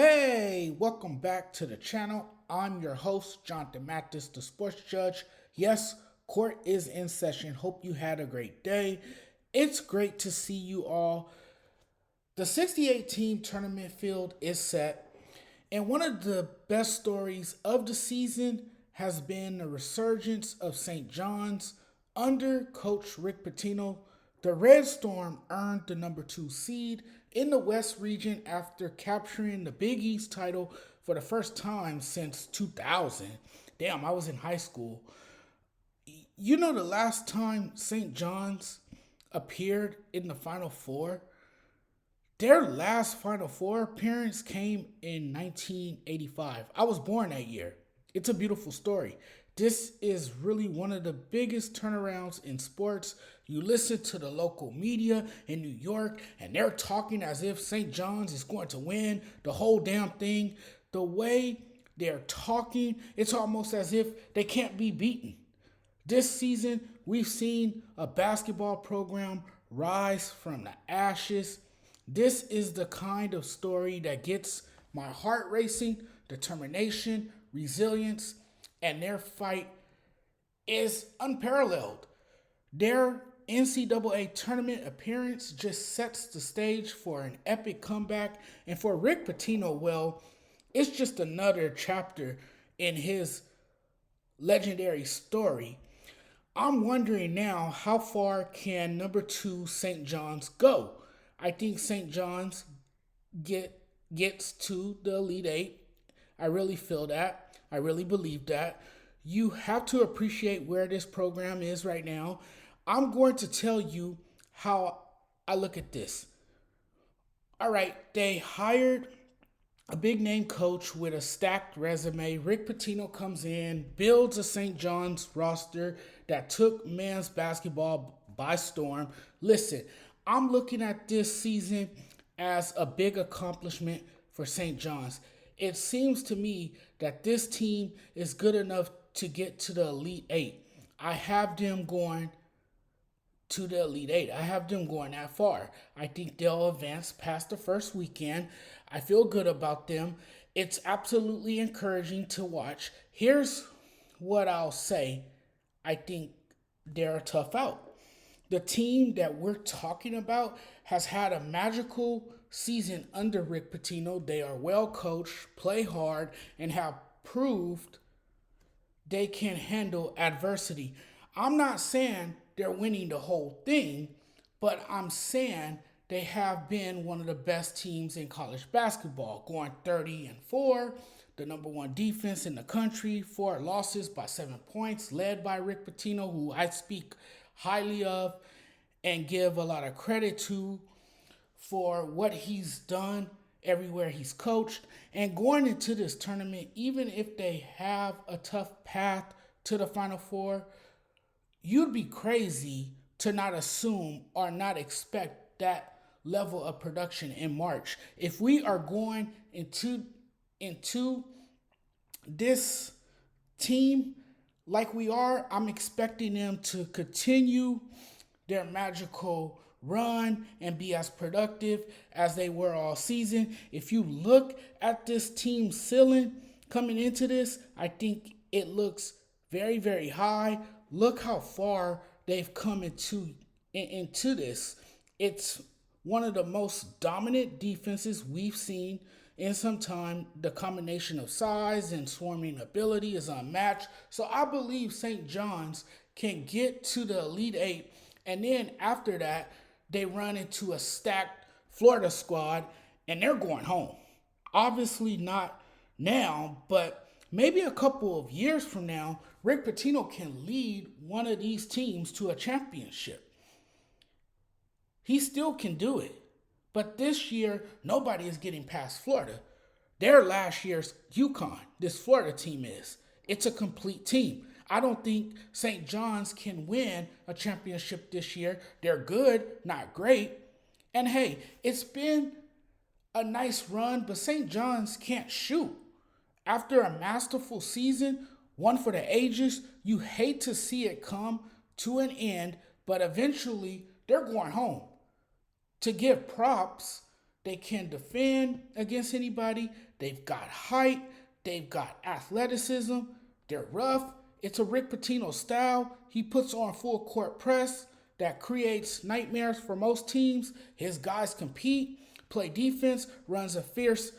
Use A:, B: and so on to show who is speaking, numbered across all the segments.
A: Hey, welcome back to the channel. I'm your host, Jonathan Mathis, the sports judge. Yes, court is in session. Hope you had a great day. It's great to see you all. The 68 team tournament field is set, and one of the best stories of the season has been the resurgence of St. John's under Coach Rick Pitino. The Red Storm earned the number 2 seed in the West region after capturing the Big East title for the first time since 2000. Damn, I was in high school. You know, the last time St. John's appeared in the Final Four, their last Final Four appearance came in 1985. I was born that year. It's a beautiful story. This is really one of the biggest turnarounds in sports. You listen to the local media in New York, and they're talking as if St. John's is going to win the whole damn thing. The way they're talking, it's almost as if they can't be beaten. This season, we've seen a basketball program rise from the ashes. This is the kind of story that gets my heart racing, determination, resilience, and their fight is unparalleled. Their NCAA tournament appearance just sets the stage for an epic comeback. And for Rick Pitino, well, it's just another chapter in his legendary story. I'm wondering now, how far can number 2 St. John's go? I think St. John's gets to the Elite Eight. I really feel that. I really believe that. You have to appreciate where this program is right now. I'm going to tell you how I look at this. All right, they hired a big name coach with a stacked resume. Rick Pitino comes in, builds a St. John's roster that took men's basketball by storm. Listen, I'm looking at this season as a big accomplishment for St. John's. It seems to me that this team is good enough to get to the Elite Eight. I have them going to the Elite Eight. I have them going that far. I think they'll advance past the first weekend. I feel good about them. It's absolutely encouraging to watch. Here's what I'll say. I think they're a tough out. The team that we're talking about has had a magical season under Rick Pitino. They are well coached, play hard, and have proved they can handle adversity. I'm not saying they're winning the whole thing, but I'm saying they have been one of the best teams in college basketball, going 30-4, the number 1 defense in the country, 4 losses by 7 points, led by Rick Pitino, who I speak highly of and give a lot of credit to for what he's done everywhere he's coached. And going into this tournament, even if they have a tough path to the Final Four, you'd be crazy to not assume or not expect that level of production in March. If we are going into this team like we are, I'm expecting them to continue their magical run and be as productive as they were all season. If you look at this team ceiling coming into this, I think it looks very, very high. Look how far they've come into this. It's one of the most dominant defenses we've seen in some time. The combination of size and swarming ability is unmatched. So I believe St. John's can get to the Elite Eight, and then after that, they run into a stacked Florida squad, and they're going home. Obviously not now, but maybe a couple of years from now, Rick Pitino can lead one of these teams to a championship. He still can do it. But this year, nobody is getting past Florida. They're last year's UConn, this Florida team is. It's a complete team. I don't think St. John's can win a championship this year. They're good, not great. And hey, it's been a nice run, but St. John's can't shoot. After a masterful season, one for the ages, you hate to see it come to an end, but eventually they're going home. To give props, They can defend against anybody. They've got height. They've got athleticism. They're rough. It's a Rick Pitino style. He puts on full court press that creates nightmares for most teams. His guys compete, play defense, runs a fierce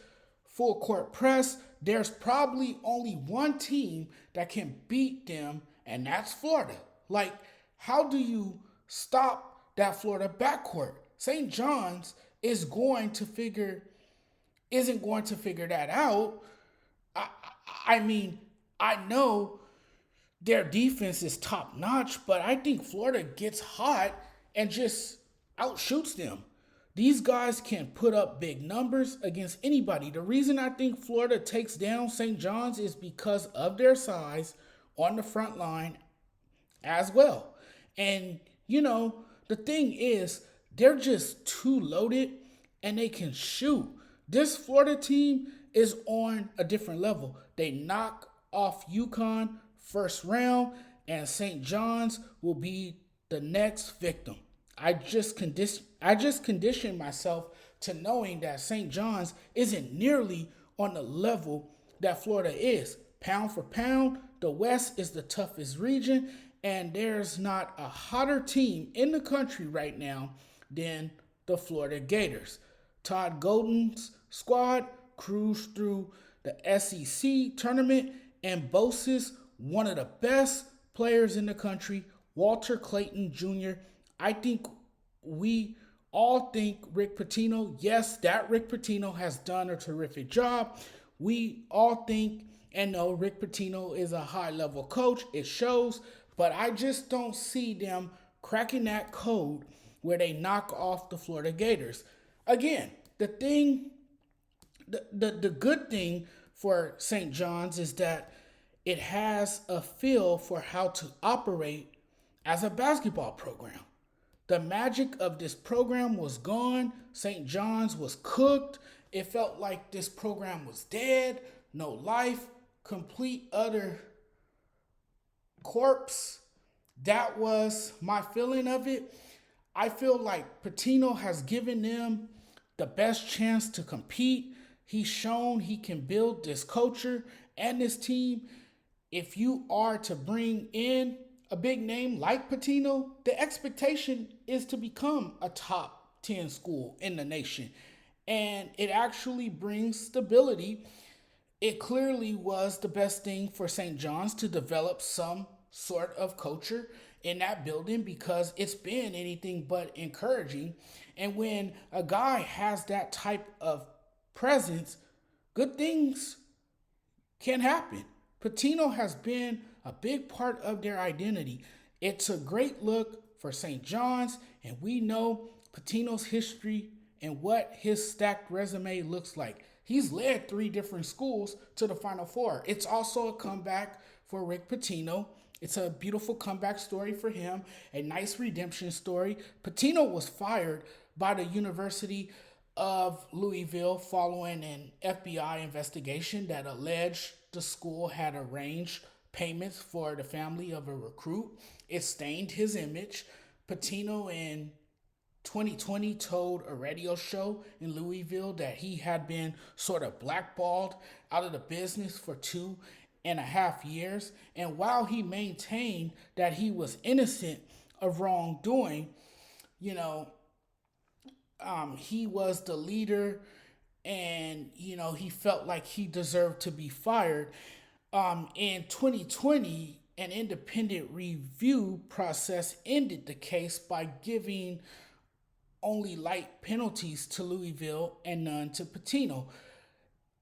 A: full court press. There's probably only one team that can beat them, and that's Florida. Like, how do you stop that Florida backcourt? St. John's isn't going to figure that out. I, I mean, I know their defense is top notch, but I think Florida gets hot and just outshoots them. These guys can put up big numbers against anybody. The reason I think Florida takes down St. John's is because of their size on the front line as well. And, the thing is, they're just too loaded and they can shoot. This Florida team is on a different level. They knock off UConn first round, and St. John's will be the next victim. I just conditioned myself to knowing that St. John's isn't nearly on the level that Florida is. Pound for pound, the West is the toughest region, and there's not a hotter team in the country right now than the Florida Gators. Todd Golden's squad cruised through the SEC tournament and boasts one of the best players in the country, Walter Clayton Jr. I think we all think Rick Pitino, yes, that Rick Pitino has done a terrific job. We all think and know Rick Pitino is a high-level coach. It shows, but I just don't see them cracking that code where they knock off the Florida Gators. Again, the good thing for St. John's is that it has a feel for how to operate as a basketball program. The magic of this program was gone. St. John's was cooked. It felt like this program was dead, no life, complete, utter corpse. That was my feeling of it. I feel like Pitino has given them the best chance to compete. He's shown he can build this culture and this team. If you are to bring in a big name like Pitino, the expectation is to become a top 10 school in the nation. And it actually brings stability. It clearly was the best thing for St. John's to develop some sort of culture in that building because it's been anything but encouraging. And when a guy has that type of presence, good things can happen. Pitino has been a big part of their identity. It's a great look for St. John's, and we know Pitino's history and what his stacked resume looks like. He's led 3 different schools to the Final Four. It's also a comeback for Rick Pitino. It's a beautiful comeback story for him, a nice redemption story. Pitino was fired by the University of Louisville following an FBI investigation that alleged the school had arranged payments for the family of a recruit. It stained his image. Pitino in 2020 told a radio show in Louisville that he had been sort of blackballed out of the business for 2.5 years. And while he maintained that he was innocent of wrongdoing, he was the leader and, he felt like he deserved to be fired. In 2020, an independent review process ended the case by giving only light penalties to Louisville and none to Pitino.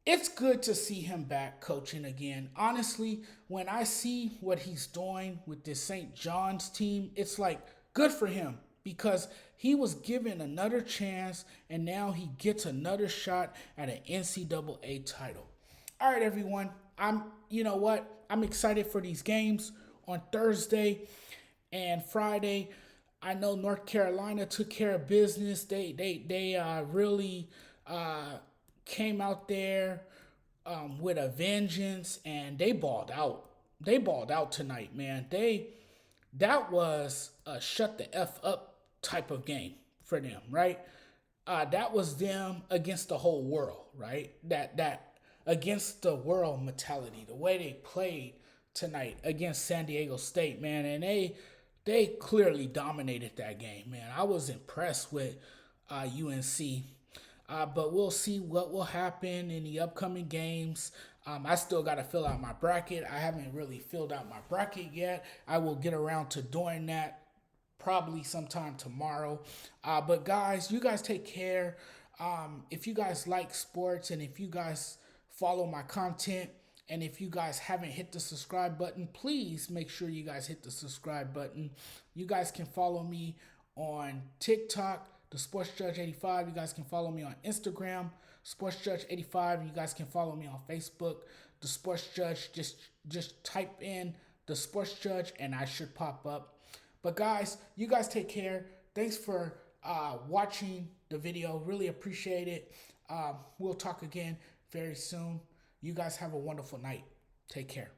A: It's good to see him back coaching again. Honestly, when I see what he's doing with this St. John's team, it's like good for him because he was given another chance and now he gets another shot at an NCAA title. All right, everyone. I'm excited for these games on Thursday and Friday. I know North Carolina took care of business. They really came out there with a vengeance, and they balled out. They balled out tonight, man. That was a shut the F up type of game for them, right? that was them against the whole world, right? That against the world mentality, the way they played tonight against San Diego State, man, and they clearly dominated that game, man. I was impressed with UNC. But we'll see what will happen in the upcoming games. I still got to fill out my bracket. I haven't really filled out my bracket yet. I will get around to doing that probably sometime tomorrow. But guys, you guys take care. If you guys like sports and if you guys follow my content, and if you guys haven't hit the subscribe button, please make sure you guys hit the subscribe button. You guys can follow me on TikTok, the Sports Judge 85. You guys can follow me on Instagram, Sports Judge 85. You guys can follow me on Facebook, the Sports Judge. Just type in the Sports Judge and I should pop up. But guys, you guys take care. Thanks for watching the video. Really appreciate it. We'll talk again very soon. You guys have a wonderful night. Take care.